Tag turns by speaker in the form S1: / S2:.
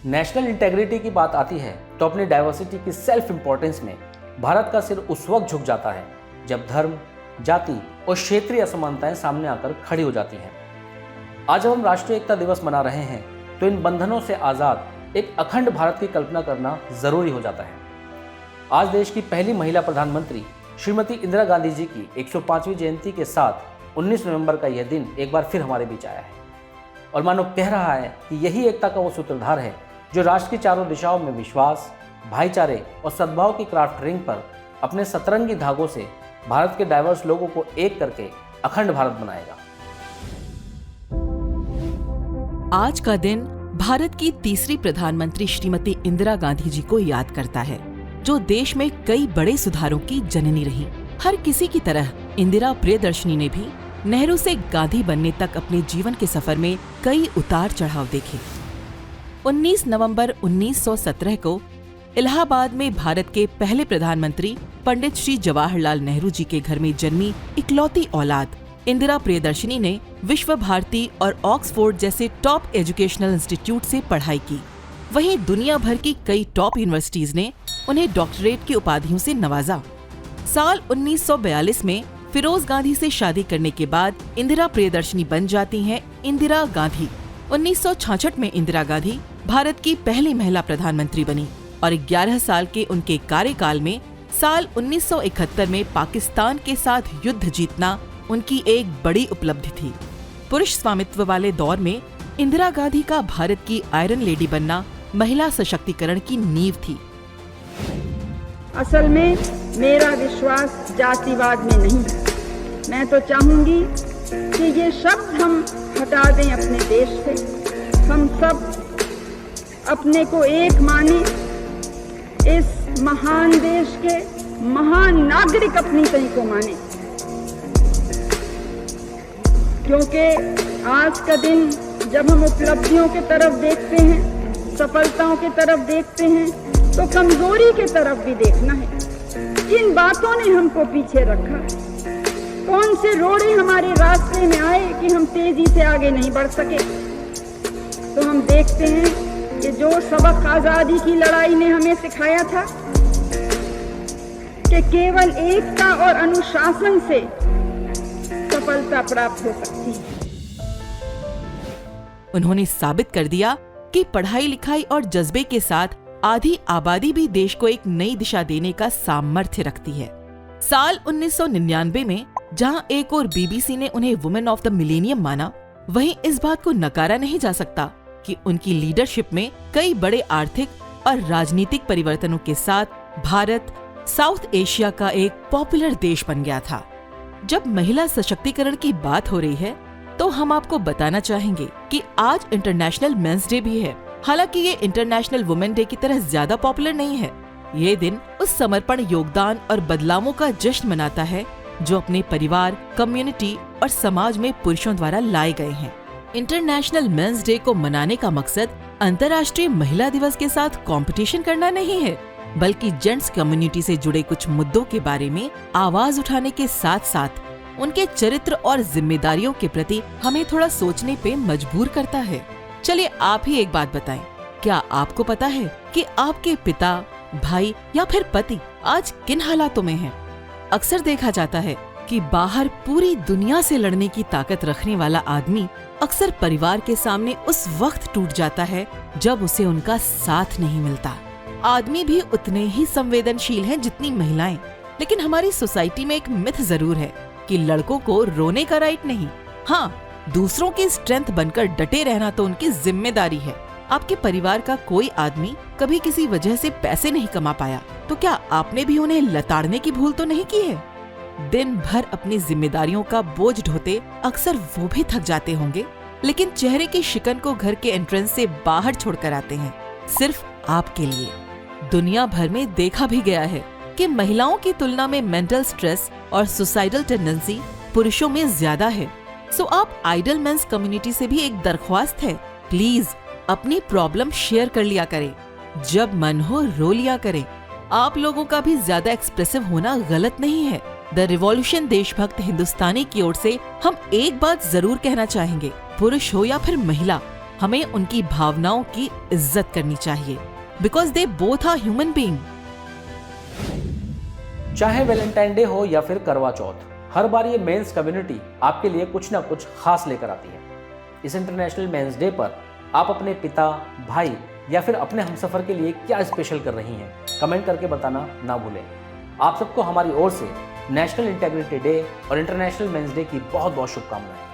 S1: National integrity की बात आती है तो अपनी डाइवर्सिटी की सेल्फ इंपॉर्टेंस में भारत का सिर उस वक्त झुक जाता है जब धर्म, जाति और क्षेत्रीय असमानताएं सामने आकर खड़ी हो जाती हैं। आज जब हम राष्ट्रीय एकता दिवस मना रहे हैं तो इन बंधनों से आज़ाद एक अखंड भारत की कल्पना करना जरूरी हो जाता है। आज देश की पहली महिला प्रधानमंत्री श्रीमती इंदिरा गांधी जी की 105वीं जयंती के साथ 19 नवंबर का यह दिन एक बार फिर हमारे बीच आया है और मानो कह रहा है कि यही एकता का वो सूत्रधार है जो राष्ट्र की चारों दिशाओं में विश्वास, भाईचारे और सद्भाव की क्राफ्ट रिंग पर अपने सतरंगी धागों से भारत के डाइवर्स लोगों को एक करके अखंड भारत बनाएगा।
S2: आज का दिन भारत की तीसरी प्रधानमंत्री श्रीमती इंदिरा गांधी जी को याद करता है, जो देश में कई बड़े सुधारों की जननी रही। हर किसी की तरह इंदिरा प्रियदर्शनी ने भी नेहरू से गांधी बनने तक अपने जीवन के सफर में कई उतार चढ़ाव देखे। 19 नवंबर 1917 को इलाहाबाद में भारत के पहले प्रधानमंत्री पंडित श्री जवाहरलाल नेहरू जी के घर में जन्मी इकलौती औलाद इंदिरा प्रियदर्शनी ने विश्व भारती और ऑक्सफोर्ड जैसे टॉप एजुकेशनल इंस्टीट्यूट से पढ़ाई की। वहीं दुनिया भर की कई टॉप यूनिवर्सिटीज ने उन्हें डॉक्टरेट की उपाधियों से नवाजा। साल 1942 में फिरोज गांधी से शादी करने के बाद इंदिरा प्रियदर्शनी बन जाती हैं इंदिरा गांधी। 1966 में इंदिरा गांधी भारत की पहली महिला प्रधानमंत्री बनी और 11 साल के उनके कार्यकाल में साल 1971 में पाकिस्तान के साथ युद्ध जीतना उनकी एक बड़ी उपलब्धि थी। पुरुष स्वामित्व वाले दौर में इंदिरा गांधी का भारत की आयरन लेडी बनना महिला सशक्तिकरण की नींव थी।
S3: असल में मेरा विश्वास जातिवाद में नहीं है। मैं तो चाहूंगी कि ये शब्द हम हटा दें अपने देश से। हम सब अपने को एक माने, इस महान देश के महान नागरिक अपनी सही को माने, क्योंकि आज का दिन जब हम उपलब्धियों के तरफ देखते हैं, सफलताओं के तरफ देखते हैं, तो कमजोरी के तरफ भी देखना है। किन बातों ने हमको पीछे रखा, कौन से रोड़े हमारे रास्ते में आए कि हम तेजी से आगे नहीं बढ़ सके। तो हम देखते हैं कि जो सबक आजादी की लड़ाई ने हमें सिखाया था कि केवल एकता और अनुशासन से सफलता प्राप्त हो सकती है।
S2: उन्होंने साबित कर दिया कि पढ़ाई लिखाई और जज्बे के साथ आधी आबादी भी देश को एक नई दिशा देने का सामर्थ्य रखती है। साल 1999 में जहां एक और बीबीसी ने उन्हें वुमेन ऑफ द मिलेनियम माना, वहीं इस बात को नकारा नहीं जा सकता कि उनकी लीडरशिप में कई बड़े आर्थिक और राजनीतिक परिवर्तनों के साथ भारत साउथ एशिया का एक पॉपुलर देश बन गया था। जब महिला सशक्तिकरण की बात हो रही है तो हम आपको बताना चाहेंगे कि आज इंटरनेशनल मेंस डे भी है। हालांकि ये इंटरनेशनल वुमेन डे की तरह ज्यादा पॉपुलर नहीं है। ये दिन उस समर्पण, योगदान और बदलावों का जश्न मनाता है जो अपने परिवार, कम्युनिटी और समाज में पुरुषों द्वारा लाए गए हैं। इंटरनेशनल मेंस डे को मनाने का मकसद अंतर्राष्ट्रीय महिला दिवस के साथ कंपटीशन करना नहीं है, बल्कि जेंट्स कम्युनिटी से जुड़े कुछ मुद्दों के बारे में आवाज उठाने के साथ साथ उनके चरित्र और जिम्मेदारियों के प्रति हमें थोड़ा सोचने पे मजबूर करता है। चलिए आप ही एक बात बताएं, क्या आपको पता है कि आपके पिता, भाई या फिर पति आज किन हालातों में हैं? अक्सर देखा जाता है कि बाहर पूरी दुनिया से लड़ने की ताकत रखने वाला आदमी अक्सर परिवार के सामने उस वक्त टूट जाता है जब उसे उनका साथ नहीं मिलता। आदमी भी उतने ही संवेदनशील हैं जितनी महिलाएं, लेकिन हमारी सोसाइटी में एक मिथ जरूर है कि लड़कों को रोने का राइट नहीं, हाँ, दूसरों की स्ट्रेंथ बनकर डटे रहना तो उनकी जिम्मेदारी है। आपके परिवार का कोई आदमी कभी किसी वजह से पैसे नहीं कमा पाया तो क्या आपने भी उन्हें लताड़ने की भूल तो नहीं की है? दिन भर अपनी जिम्मेदारियों का बोझ ढोते अक्सर वो भी थक जाते होंगे, लेकिन चेहरे की शिकन को घर के एंट्रेंस से बाहर छोड़कर आते हैं, सिर्फ आपके लिए। दुनिया भर में देखा भी गया है कि महिलाओं की तुलना में मेंटल स्ट्रेस और सुसाइडल टेंडेंसी पुरुषों में ज्यादा है। सो आप आइडल मेंस कम्युनिटी से भी एक दरख्वास्त है, प्लीज अपनी प्रॉब्लम शेयर कर लिया करें, जब मन हो रो लिया करें। आप लोगों का भी ज्यादा एक्सप्रेसिव होना गलत नहीं है। द रिवॉल्यूशन देशभक्त हिंदुस्तानी की ओर से हम एक बात जरूर कहना चाहेंगे, पुरुष हो या फिर महिला, हमें उनकी भावनाओं की इज्जत करनी चाहिए, because they both are human being.
S1: चाहे वैलेंटाइन डे हो या फिर करवा चौथ, हर बार ये मेंस कम्युनिटी आपके लिए कुछ ना कुछ खास लेकर आती है। इस इंटरनेशनल मेंस डे पर आप अपने पिता, भाई या फिर अपने हमसफर के लिए क्या स्पेशल कर रही हैं, कमेंट करके बताना ना भूलें। आप सबको हमारी ओर से नेशनल इंटेग्रिटी डे और इंटरनेशनल मेंस डे की बहुत बहुत शुभकामनाएं।